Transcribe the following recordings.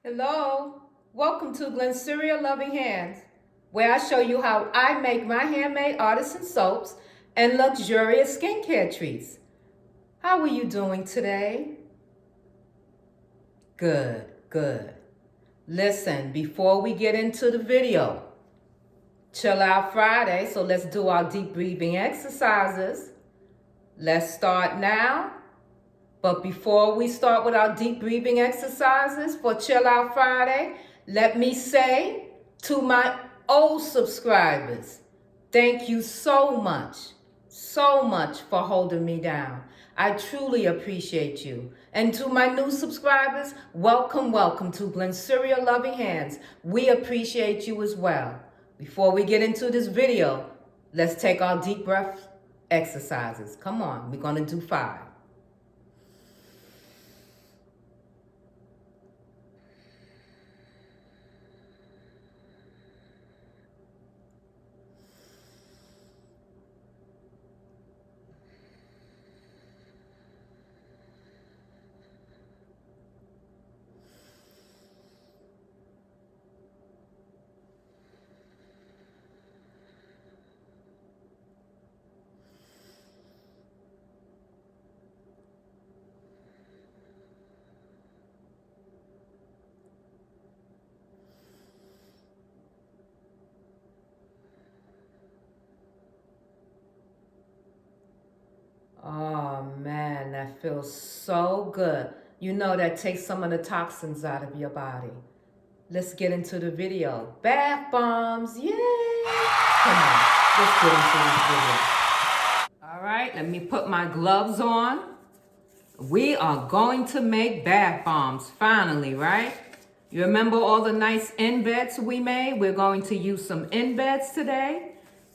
Hello, welcome to Glennceria Loving Hands, where I show you how I make my handmade artisan soaps and luxurious skincare treats. How are you doing today? Good, good. Listen, before we get into the video, chill out Friday, so let's do our deep breathing exercises. Let's start now. But before we start with our deep breathing exercises for Chill Out Friday, let me say to my old subscribers, thank you so much for holding me down. I truly appreciate you. And to my new subscribers, welcome to Glennceria Loving Hands. We appreciate you as well. Before we get into this video, let's take our deep breath exercises. Come on, we're gonna do 5. Oh man, that feels so good. You know that takes some of the toxins out of your body. Let's get into the video. Bath bombs, yay! Come on, let's get into this video. All right, let me put my gloves on. We are going to make bath bombs, finally, right? You remember all the nice embeds we made? We're going to use some embeds today.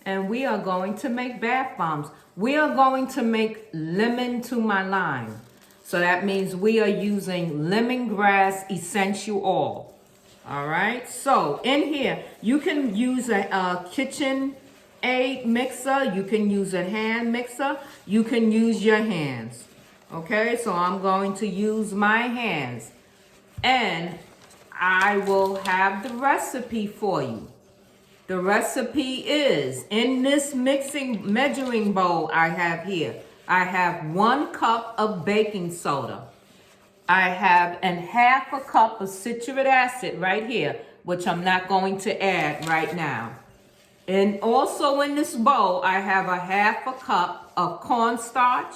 And we are going to make bath bombs. We are going to make lemon to my lime. So that means we are using lemongrass essential oil. All right, so in here, you can use a kitchen aid mixer. You can use a hand mixer. You can use your hands. Okay, so I'm going to use my hands. And I will have the recipe for you. The recipe is in this measuring bowl I have here. I have 1 cup of baking soda. I have half a cup of citric acid right here, which I'm not going to add right now. And also in this bowl, I have a half a cup of corn starch,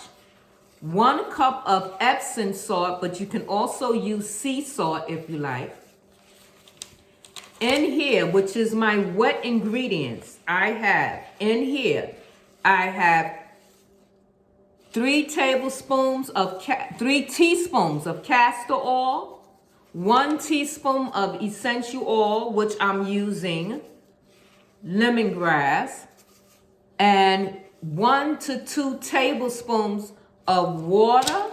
1 cup of Epsom salt, but you can also use sea salt if you like. In here, which is my wet ingredients, I have 3 teaspoons of castor oil, 1 teaspoon of essential oil, which I'm using lemongrass, and 1 to 2 tablespoons of water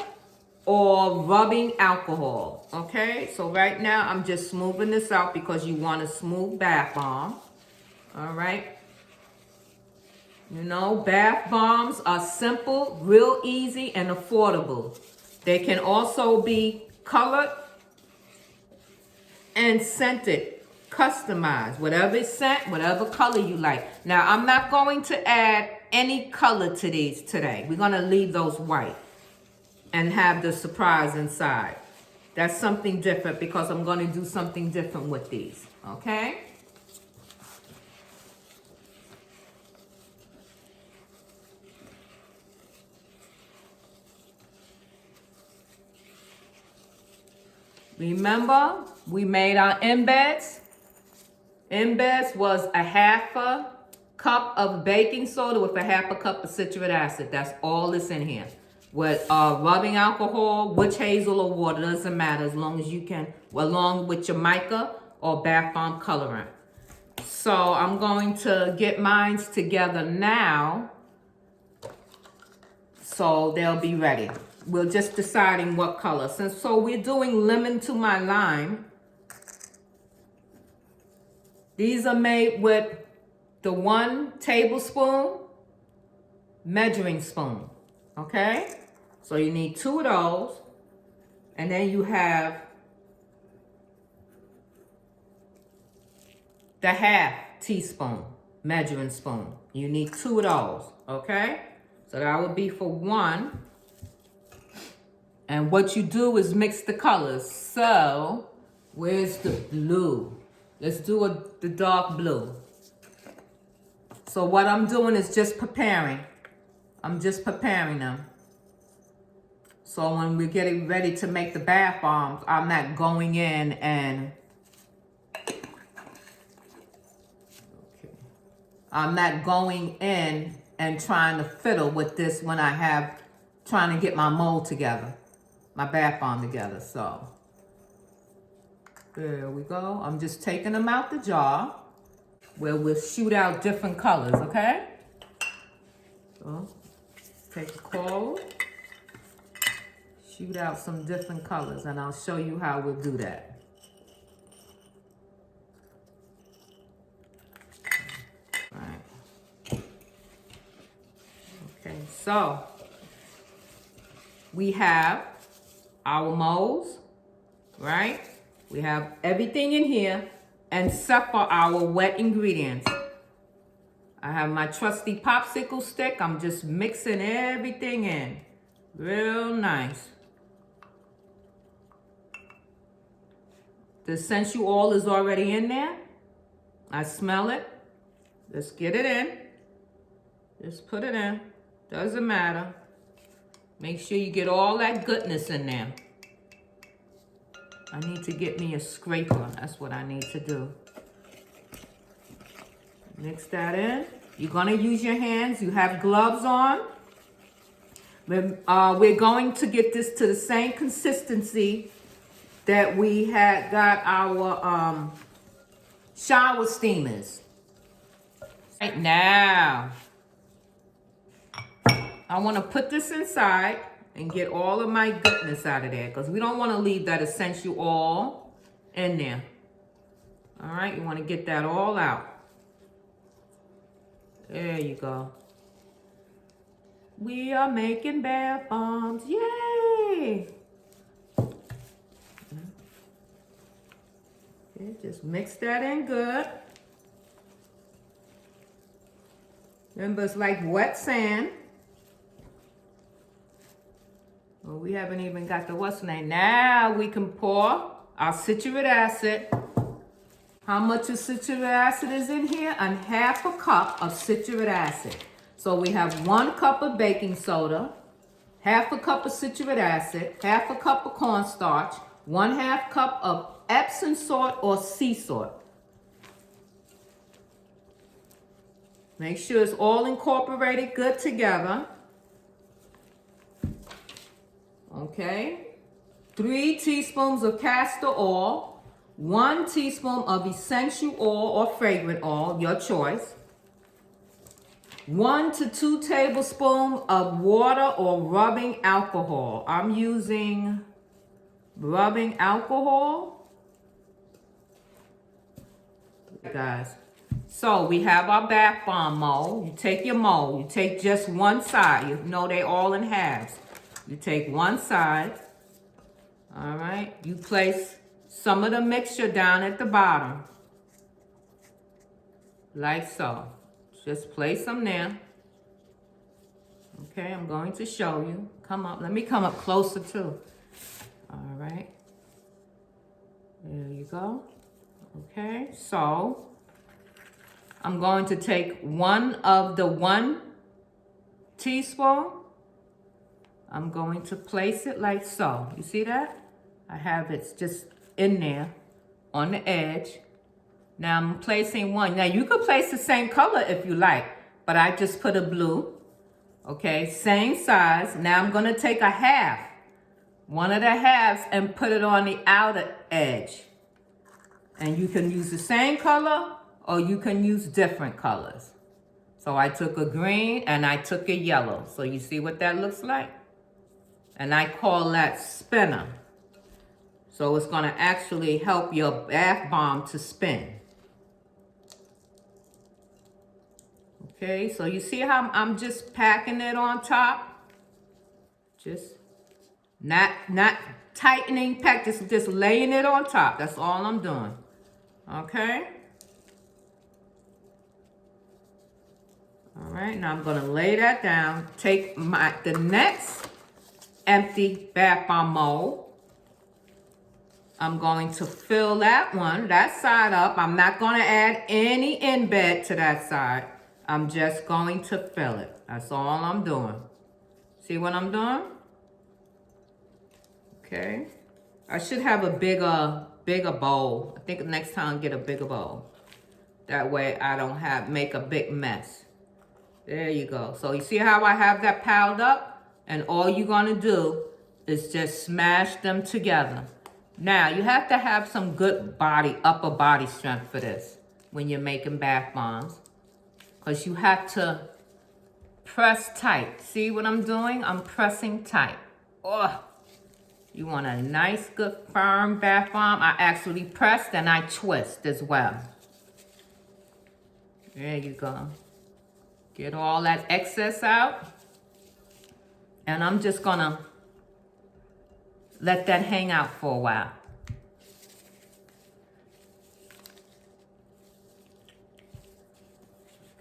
or rubbing alcohol. Okay, so right now I'm just smoothing this out because you want a smooth bath bomb. All right. You know, bath bombs are simple, real easy, and affordable. They can also be colored and scented, customized, whatever scent, whatever color you like. Now, I'm not going to add any color to these today. We're going to leave those white and have the surprise inside. That's something different because I'm going to do something different with these, okay? Remember, we made our embeds. Embeds was a half a cup of baking soda with a half a cup of citric acid. That's all that's in here. With rubbing alcohol, witch hazel, or water, doesn't matter as long as you can, along with your mica or bath bomb colorant. So I'm going to get mine together now so they'll be ready. We're just deciding what color. So we're doing lemon to my lime. These are made with the 1 tablespoon measuring spoon, okay? So you need 2 of those, and then you have the half teaspoon measuring spoon. You need 2 of those, okay? So that would be for 1. And what you do is mix the colors. So, where's the blue? Let's do the dark blue. So what I'm doing is just preparing. I'm just preparing them. So when we're getting ready to make the bath bombs, I'm not going in and I'm not going in and trying to fiddle with this when I have trying to get my mold together, my bath bomb together. So there we go. I'm just taking them out the jar where we'll shoot out different colors, okay? So take a coal, shoot out some different colors, and I'll show you how we'll do that. All right. Okay, so we have our molds, right? We have everything in here, except for our wet ingredients. I have my trusty popsicle stick. I'm just mixing everything in. Real nice. The essential oil is already in there. I smell it. Let's get it in. Just put it in. Doesn't matter. Make sure you get all that goodness in there. I need to get me a scraper. That's what I need to do. Mix that in. You're gonna use your hands. You have gloves on. We're going to get this to the same consistency that we had got our shower steamers. Right now, I want to put this inside and get all of my goodness out of there because we don't want to leave that essential oil in there. All right, you want to get that all out. There you go. We are making bath bombs. Yay! Okay, just mix that in good. Remember, it's like wet sand. Well, we haven't even got the what's name. Now we can pour our citric acid. How much of citric acid is in here? And half a cup of citric acid. So we have 1 cup of baking soda, half a cup of citric acid, half a cup of cornstarch, 1/2 cup of Epsom salt or sea salt. Make sure it's all incorporated good together. Okay. 3 teaspoons of castor oil, 1 teaspoon of essential oil or fragrant oil, your choice. 1 to 2 tablespoons of water or rubbing alcohol. I'm using rubbing alcohol. Guys, so we have our bath bomb mold. You take your mold, you take just one side. You know they all in halves. You take one side. All right, you place some of the mixture down at the bottom. Like so. Just place them there. Okay, I'm going to show you. Come up, let me come up closer too. All right. There you go. Okay, so I'm going to take 1 of the 1 teaspoon. I'm going to place it like so. You see that? I have it just in there on the edge. Now I'm placing 1. Now you could place the same color if you like, but I just put a blue. Okay, same size. Now I'm gonna take a half, 1 of the halves, and put it on the outer edge. And you can use the same color or you can use different colors. So I took a green and I took a yellow. So you see what that looks like? And I call that spinner. So it's gonna actually help your bath bomb to spin. Okay, so you see how I'm just packing it on top? Just not tightening, just laying it on top. That's all I'm doing. Okay? All right, now I'm gonna lay that down. Take the next empty bath bomb mold. I'm going to fill that side up. I'm not gonna add any embed to that side. I'm just going to fill it. That's all I'm doing. See what I'm doing? Okay. I should have a bigger bowl. I think next time I'll get a bigger bowl. That way I don't make a big mess. There you go. So you see how I have that piled up? And all you're gonna do is just smash them together. Now, you have to have some good upper body strength for this when you're making bath bombs. Because you have to press tight. See what I'm doing? I'm pressing tight. Oh, you want a nice, good, firm bath bomb. I actually pressed and I twist as well. There you go. Get all that excess out. And I'm just gonna let that hang out for a while.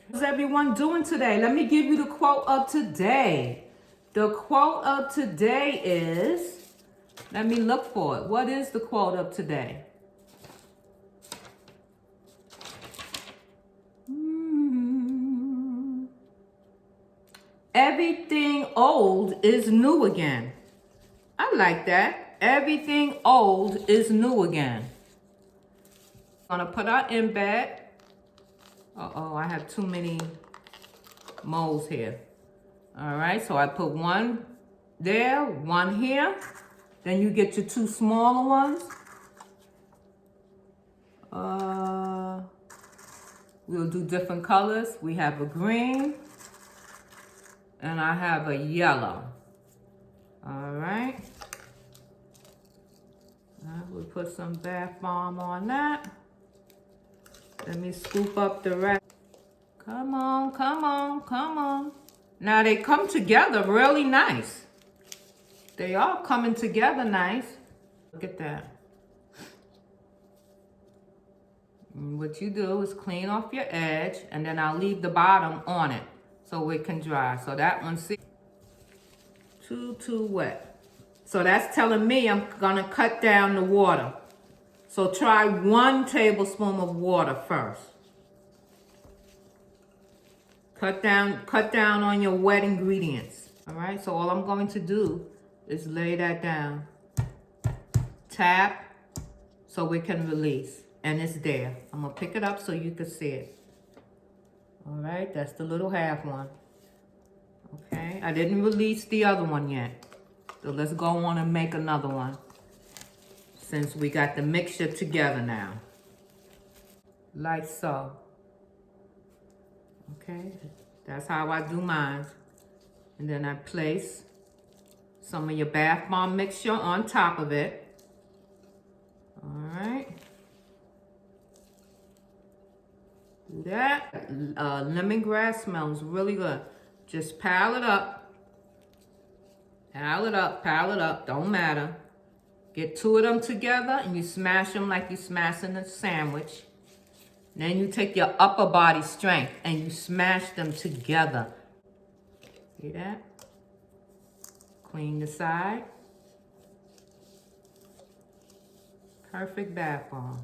What's everyone doing today? Let me give you the quote of today. The quote of today is, let me look for it. What is the quote of today? Everything old is new again. I like that. Everything old is new again. I'm gonna put our embed. Uh-oh, I have too many molds here. All right, so I put one there, one here. Then you get your two smaller ones. We'll do different colors. We have a green and I have a yellow. All right. We'll put some bath bomb on that. Let me scoop up the rest. Come on, come on, come on. Now they come together really nice. They are coming together nice. Look at that. And what you do is clean off your edge and then I'll leave the bottom on it so it can dry. So that one's too wet. So that's telling me I'm gonna cut down the water. So try 1 tablespoon of water first. Cut down on your wet ingredients. All right, so all I'm going to do is lay that down. Tap so we can release. And it's there. I'm gonna pick it up so you can see it. All right, that's the little half one. Okay, I didn't release the other one yet. So let's go on and make another one. Since we got the mixture together now. Like so. Okay, that's how I do mine. And then I place some of your bath bomb mixture on top of it. All right. Do that. Lemongrass smells really good. Just pile it up. Pile it up, pile it up. Don't matter. Get 2 of them together and you smash them like you're smashing a sandwich. Then you take your upper body strength and you smash them together. See that? Clean the side. Perfect bath bomb.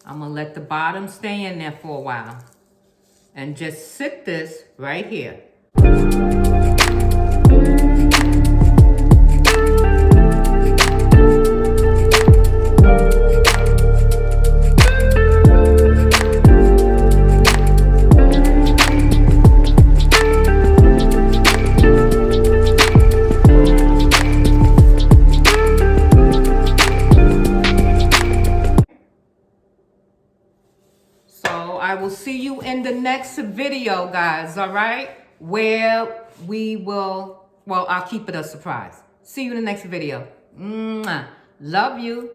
I'm gonna let the bottom stay in there for a while. And just sit this right here. I will see you in the next video, guys, all right? Where we will, well, I'll keep it a surprise. See you in the next video. Mwah. Love you.